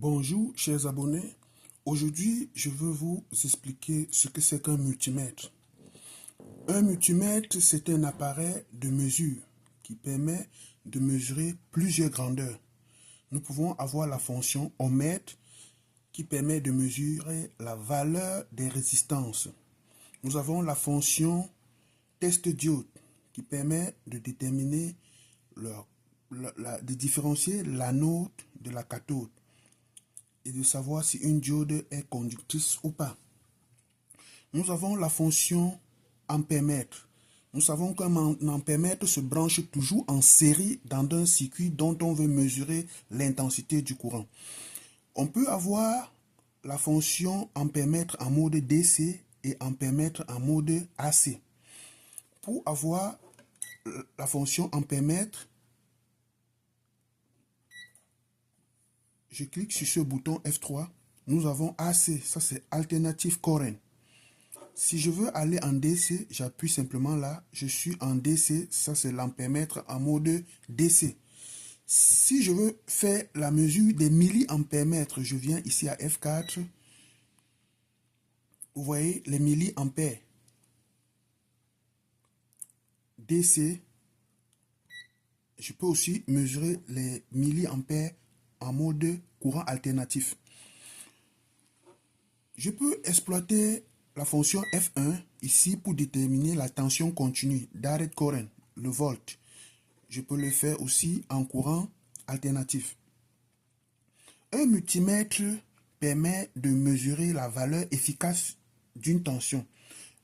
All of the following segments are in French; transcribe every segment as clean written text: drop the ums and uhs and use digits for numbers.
Bonjour chers abonnés, aujourd'hui je veux vous expliquer ce que c'est qu'un multimètre. Un multimètre, c'est un appareil de mesure qui permet de mesurer plusieurs grandeurs. Nous pouvons avoir la fonction ohmmètre qui permet de mesurer la valeur des résistances. Nous avons la fonction test diode qui permet de déterminer de différencier l'anode de la cathode et de savoir si une diode est conductrice ou pas. Nous avons la fonction ampèremètre. Nous savons qu'un ampèremètre se branche toujours en série dans un circuit dont on veut mesurer l'intensité du courant. On peut avoir la fonction ampèremètre en mode DC et ampèremètre en mode AC. Pour avoir la fonction ampèremètre, je clique sur ce bouton F3. Nous avons AC, ça c'est alternative current. Si je veux aller en DC, j'appuie simplement là. Je suis en DC, ça c'est l'ampèremètre en mode DC. Si je veux faire la mesure des milliampèremètres, je viens ici à F4. Vous voyez les milliampères. DC. Je peux aussi mesurer les milliampères en mode courant alternatif. Je peux exploiter la fonction F1 ici pour déterminer la tension continue, direct current, le volt. Je peux le faire aussi en courant alternatif. Un multimètre permet de mesurer la valeur efficace d'une tension.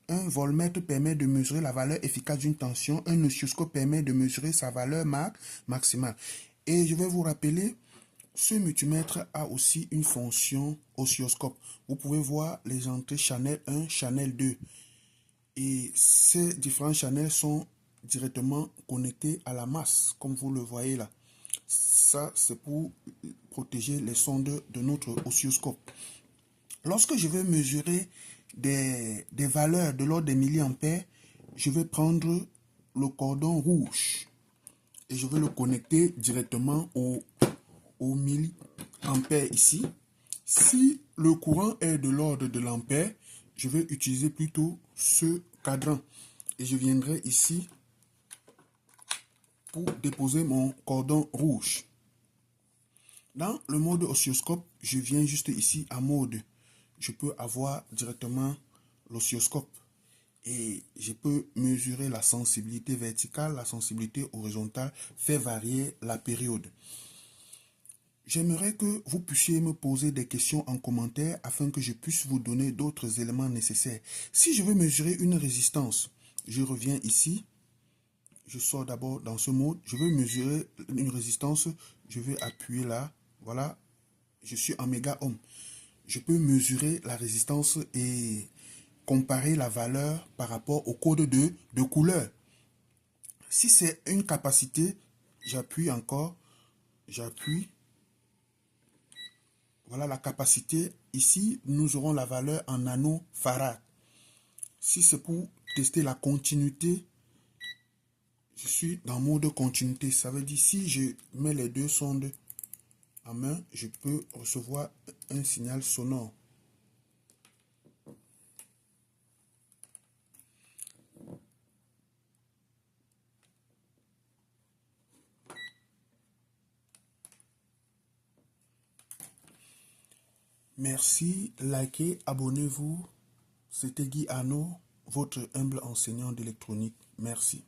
Un voltmètre permet de mesurer la valeur efficace d'une tension. Un oscilloscope permet de mesurer sa valeur maximale. Et je vais vous rappeler, ce multimètre a aussi une fonction oscilloscope. Vous pouvez voir les entrées channel 1, channel 2. Et ces différents channels sont directement connectés à la masse, comme vous le voyez là. Ça, c'est pour protéger les sondes de notre oscilloscope. Lorsque je veux mesurer des valeurs de l'ordre des milliampères, je vais prendre le cordon rouge et je vais le connecter directement au milliampère ici. Si le courant est de l'ordre de l'ampère, je vais utiliser plutôt ce cadran et je viendrai ici pour déposer mon cordon rouge. Dans le mode oscilloscope, je viens juste ici à mode. Je peux avoir directement l'oscilloscope et je peux mesurer la sensibilité verticale, la sensibilité horizontale, faire varier la période. J'aimerais que vous puissiez me poser des questions en commentaire afin que je puisse vous donner d'autres éléments nécessaires. Si je veux mesurer une résistance, je reviens ici. Je sors d'abord dans ce mode. Je veux mesurer une résistance. Je vais appuyer là. Voilà. Je suis en méga-ohm. Je peux mesurer la résistance et comparer la valeur par rapport au code de couleur. Si c'est une capacité, j'appuie encore. J'appuie. Voilà la capacité. Ici, nous aurons la valeur en nanofarad. Si c'est pour tester la continuité, je suis dans mode continuité. Ça veut dire si je mets les deux sondes en main, je peux recevoir un signal sonore. Merci, likez, abonnez-vous. C'était Guy Arnaud, votre humble enseignant d'électronique. Merci.